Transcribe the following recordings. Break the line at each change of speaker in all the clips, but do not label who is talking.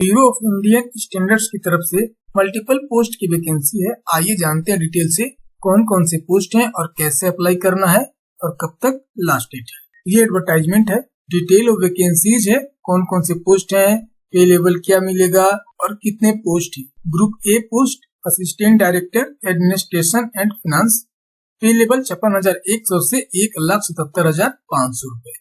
Bureau of Indian standards की तरफ से मल्टीपल पोस्ट की वैकेंसी है। आइए जानते हैं डिटेल से कौन कौन से पोस्ट हैं और कैसे अप्लाई करना है और कब तक लास्ट डेट है। ये एडवर्टाइजमेंट है, डिटेल ऑफ वैकेंसीज है, कौन कौन से पोस्ट हैं, पे लेवल क्या मिलेगा और कितने पोस्ट है। Group A post assistant director administration and finance, पे लेवल 56,100 से 1,77,500 रूपए।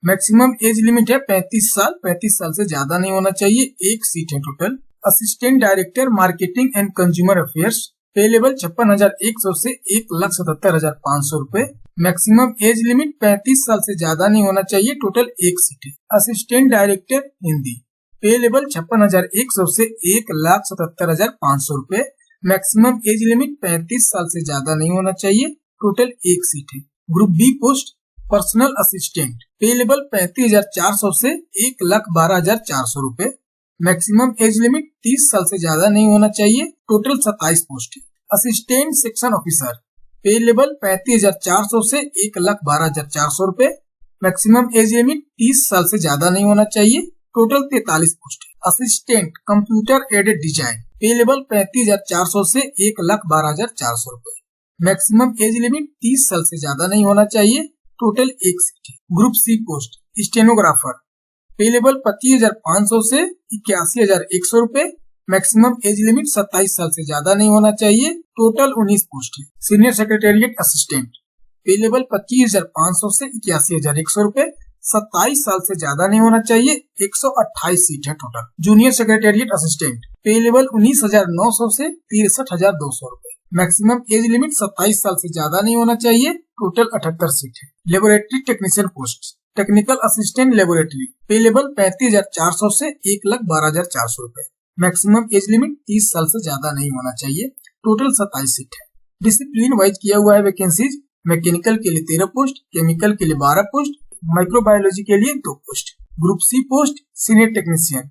मैक्सिमम एज लिमिट है 35 साल, 35 साल से ज्यादा नहीं होना चाहिए। एक सीट है total. Assistant director marketing and consumer affairs, पे लेवल 56,100 से 1,77,500 रूपए। मैक्सिमम एज लिमिट 35 साल से ज्यादा नहीं होना चाहिए। टोटल एक सीट है। असिस्टेंट डायरेक्टर हिंदी, पे लेवल 56,100 से 1,77,500 रूपए। मैक्सिमम एज लिमिट 35 साल से ज्यादा नहीं होना चाहिए। टोटल एक सीट है। Group B post personal assistant, pay level 35,400 से 1,12,400 रूपए। मैक्सिमम एज लिमिट 30 साल से ज्यादा नहीं होना चाहिए। टोटल 27 पोस्ट है। असिस्टेंट सेक्शन ऑफिसर, पे लेवल 35,400 से 1,12,400 रूपए। मैक्सिमम एज लिमिट 30 साल से ज्यादा नहीं होना चाहिए। टोटल 43 पोस्ट है। असिस्टेंट कंप्यूटर एडेड डिजाइन, पे लेवल 35,400 से 1,12,400 रूपए। मैक्सिमम एज लिमिट 30 साल से ज्यादा नहीं होना चाहिए। टोटल एक सीट है। ग्रुप सी पोस्ट स्टेनोग्राफर, पे लेवल 25,500 से 81,100 रूपए। मैक्सिमम एज लिमिट 27 साल से ज्यादा नहीं होना चाहिए। टोटल 19 पोस्ट है। Senior secretariat assistant, pay level 25,500 से 81,100 रूपए। 27 साल से ज्यादा नहीं होना चाहिए। 128 सीट है total. Junior secretariat assistant, pay level 19,900 से 63,200 रूपए। मैक्सिमम एज लिमिट 27 साल से ज्यादा नहीं होना चाहिए। टोटल 78 सीट है। Laboratory technician post technical assistant laboratory, पे लेवल 35,400 से 1,12,400 रूपए। मैक्सिमम एज लिमिट 30 साल से ज्यादा नहीं होना चाहिए। टोटल 27 सीट है। डिसिप्लिन वाइज किया हुआ है वैकेंसीज। मैकेनिकल के लिए 13 पोस्ट, केमिकल के लिए 12 पोस्ट, माइक्रोबायोलॉजी के लिए 2 post. Group C post senior technician,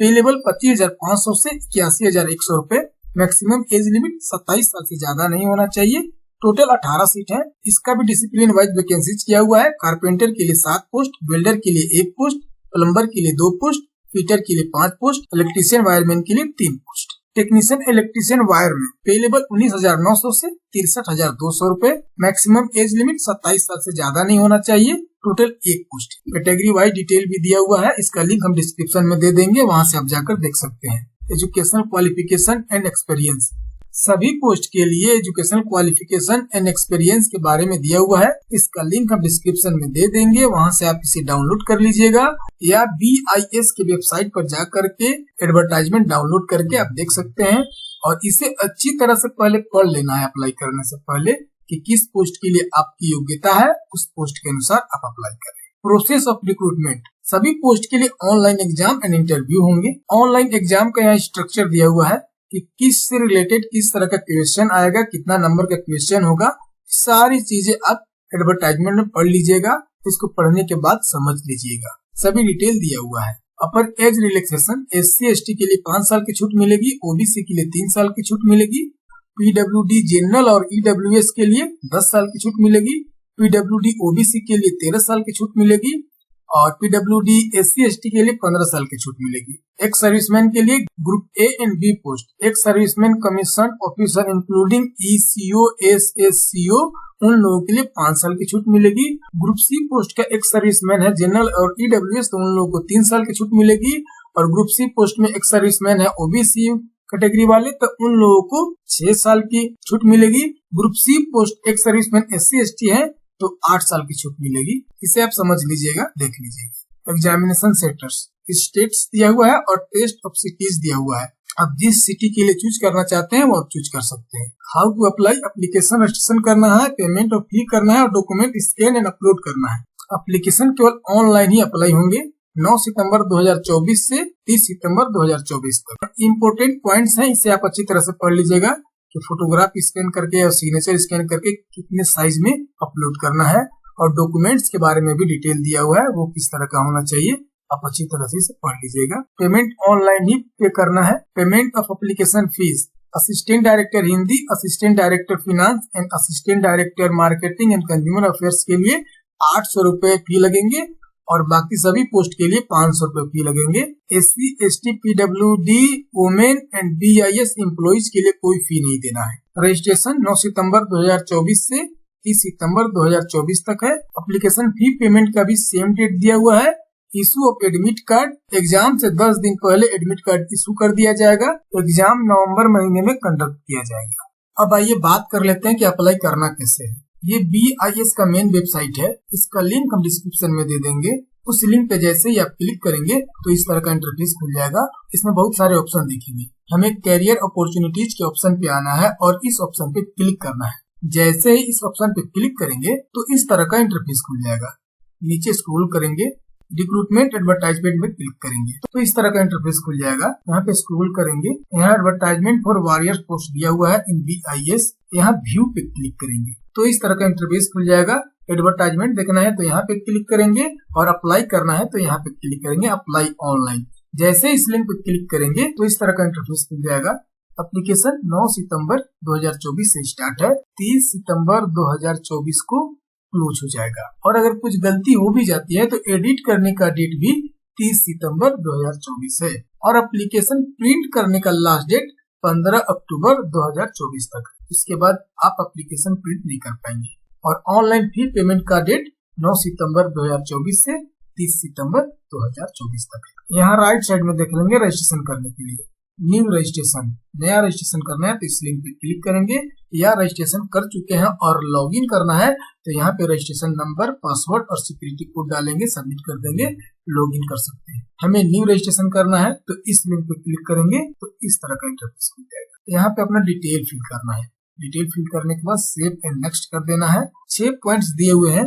pay level 25,500 से 81,100 रूपए। मैक्सिमम एज लिमिट 27 साल से ज्यादा नहीं होना चाहिए। टोटल 18 सीट है। इसका भी डिसिप्लिन वाइज वैकेंसीज किया हुआ है। कारपेंटर के लिए 7 पोस्ट, वेल्डर के लिए 1 पोस्ट, प्लम्बर के लिए 2 पोस्ट, फिटर के लिए 5 पोस्ट, इलेक्ट्रीशियन वायरमैन के लिए 3 पोस्ट। टेक्नीशियन इलेक्ट्रीशियन वायरमैन, पे लेवल 19,900 से 63,200 रूपए। मैक्सिमम एज लिमिट 27 साल से ज्यादा नहीं होना चाहिए। Total 1 post. Category wise detail भी दिया हुआ है। इसका लिंक हम डिस्क्रिप्शन में दे देंगे, वहाँ से आप जाकर देख सकते हैं। एजुकेशनल क्वालिफिकेशन एंड एक्सपीरियंस, सभी पोस्ट के लिए एजुकेशनल क्वालिफिकेशन एंड एक्सपीरियंस के बारे में दिया हुआ है। इसका लिंक हम डिस्क्रिप्शन में दे देंगे, वहां से आप इसे डाउनलोड कर लीजिएगा या BIS के वेबसाइट पर जा करके एडवर्टाइजमेंट डाउनलोड करके आप देख सकते हैं। और इसे अच्छी तरह से पहले पढ़ लेना है अप्लाई करने से पहले कि किस पोस्ट के लिए आपकी योग्यता है, उस पोस्ट के अनुसार आप अप्लाई करें। प्रोसेस ऑफ रिक्रूटमेंट, सभी पोस्ट के लिए ऑनलाइन एग्जाम एंड इंटरव्यू होंगे। ऑनलाइन एग्जाम का यहाँ स्ट्रक्चर दिया हुआ है कि किस से रिलेटेड किस तरह का क्वेश्चन आएगा, कितना नंबर का क्वेश्चन होगा, सारी चीजें आप एडवर्टाइजमेंट में पढ़ लीजिएगा। इसको पढ़ने के बाद समझ लीजिएगा। सभी डिटेल दिया हुआ है। अपर एज रिलैक्सेशन, SC ST के लिए 5 साल की छूट मिलेगी। OBC के लिए 3 साल की छूट मिलेगी। PWD जनरल और EWS के लिए 10 साल की छूट मिलेगी। PWD OBC के लिए 13 साल की छूट मिलेगी और PWD SC ST के लिए 15 साल की छूट मिलेगी। एक्स सर्विसमैन के लिए group A and B post, ex serviceman commission officer including ECO SSCO, उन लोगों के लिए 5 साल की छूट मिलेगी। ग्रुप C पोस्ट का एक्स सर्विसमैन है जनरल और EWS, तो उन लोगों को 3 साल की छूट मिलेगी। और ग्रुप C पोस्ट में एक्स सर्विसमैन है OBC कैटेगरी वाले, तो उन लोगों को 6 साल की छूट मिलेगी। Group C post ex serviceman SC ST है तो 8 साल की छूट मिलेगी। इसे आप समझ लीजिएगा, देख लीजिएगा। एग्जामिनेशन सेंटर्स, स्टेट्स दिया हुआ है और टेस्ट ऑफ सिटीज दिया हुआ है। आप जिस सिटी के लिए चूज करना चाहते हैं वो आप चूज कर सकते हैं। How to apply, application registration करना है, पेमेंट और फी करना है और डॉक्यूमेंट स्कैन एंड अपलोड करना है। एप्लीकेशन केवल ऑनलाइन ही अप्लाई होंगे 9 सितंबर 2024 से 30 सितंबर 2024 तक। इम्पोर्टेंट पॉइंट्स हैं, इसे आप अच्छी तरह से पढ़ लीजिएगा कि फोटोग्राफ स्कैन करके और सिग्नेचर स्कैन करके कितने साइज में अपलोड करना है। और डॉक्यूमेंट्स के बारे में भी डिटेल दिया हुआ है, वो किस तरह का होना चाहिए, आप अच्छी तरह से इसे पढ़ लीजिएगा। पेमेंट ऑनलाइन ही पे करना है। Payment of application fees, assistant director Hindi, assistant director finance and assistant director marketing and consumer affairs के लिए 800 रूपए फी लगेंगे। और बाकी सभी पोस्ट के लिए 500 रुपए फी लगेंगे। SC, ST, PWD, women and BIS employees के लिए कोई फी नहीं देना है। रजिस्ट्रेशन 9 सितंबर 2024 से 30 सितंबर 2024 तक है। एप्लीकेशन फी पेमेंट का भी सेम डेट दिया हुआ है। Issue of admit card, exam से 10 दिन पहले एडमिट कार्ड इशू कर दिया जाएगा। एग्जाम नवंबर महीने में कंडक्ट किया जाएगा। अब आइए बात कर लेते हैं कि अप्लाई करना कैसे है। ये BIS का मेन वेबसाइट है, इसका लिंक हम डिस्क्रिप्शन में दे देंगे। उस लिंक पे जैसे ही आप क्लिक करेंगे तो इस तरह का इंटरफेस खुल जाएगा। इसमें बहुत सारे ऑप्शन दिखेंगे। हमें कैरियर अपॉर्चुनिटीज के ऑप्शन पे आना है और इस ऑप्शन पे क्लिक करना है। जैसे ही इस ऑप्शन पे क्लिक करेंगे तो इस तरह का इंटरफेस खुल जाएगा। नीचे स्क्रॉल करेंगे, रिक्रूटमेंट एडवर्टाइजमेंट में क्लिक करेंगे तो इस तरह का इंटरफेस खुल जाएगा। यहाँ पे स्क्रॉल करेंगे, यहाँ एडवर्टाइजमेंट फॉर वॉरियर्स पोस्ट दिया हुआ है इन BIS, यहाँ व्यू पे क्लिक करेंगे तो इस तरह का इंटरफेस खुल जाएगा। एडवर्टाइजमेंट देखना है तो यहाँ पे क्लिक करेंगे और अप्लाई करना है तो यहाँ पे क्लिक करेंगे अप्लाई ऑनलाइन। जैसे इस लिंक पे क्लिक करेंगे तो इस तरह का इंटरफेस खुल जाएगा। एप्लीकेशन 9 सितंबर 2024 से स्टार्ट है, 30 सितंबर 2024 को क्लोज हो जाएगा। और अगर कुछ गलती हो भी जाती है तो एडिट करने का डेट भी 30 सितंबर 2024 है और एप्लीकेशन प्रिंट करने का लास्ट डेट 15 अक्टूबर 2024 तक है। इसके बाद आप एप्लीकेशन प्रिंट नहीं कर पाएंगे। और ऑनलाइन फी पेमेंट का डेट 9 सितंबर 2024 से 30 सितंबर 2024 तक है। यहाँ राइट साइड में देख लेंगे रजिस्ट्रेशन करने के लिए न्यू रजिस्ट्रेशन, नया रजिस्ट्रेशन करना है तो इस लिंक पे क्लिक करेंगे। या रजिस्ट्रेशन कर चुके हैं और लॉगिन करना है तो यहाँ पे रजिस्ट्रेशन नंबर, पासवर्ड और सिक्योरिटी कोड डालेंगे, सबमिट कर देंगे, लॉगिन कर सकते हैं। हमें न्यू रजिस्ट्रेशन करना है तो इस लिंक पे क्लिक करेंगे तो इस तरह का इंटरफेस खुल जाएगा। यहाँ पे अपना डिटेल फिल करना है। डिटेल फिल करने के बाद सेव एंड नेक्स्ट कर देना है। 6 पॉइंट्स दिए हुए हैं,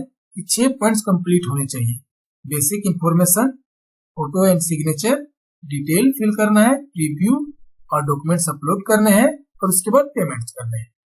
6 पॉइंट्स कंप्लीट होने चाहिए। Basic information, photo and signature, detail fill करना है, रिव्यू और डॉक्यूमेंट्स अपलोड करने हैं और उसके बाद पेमेंट्स करने हैं।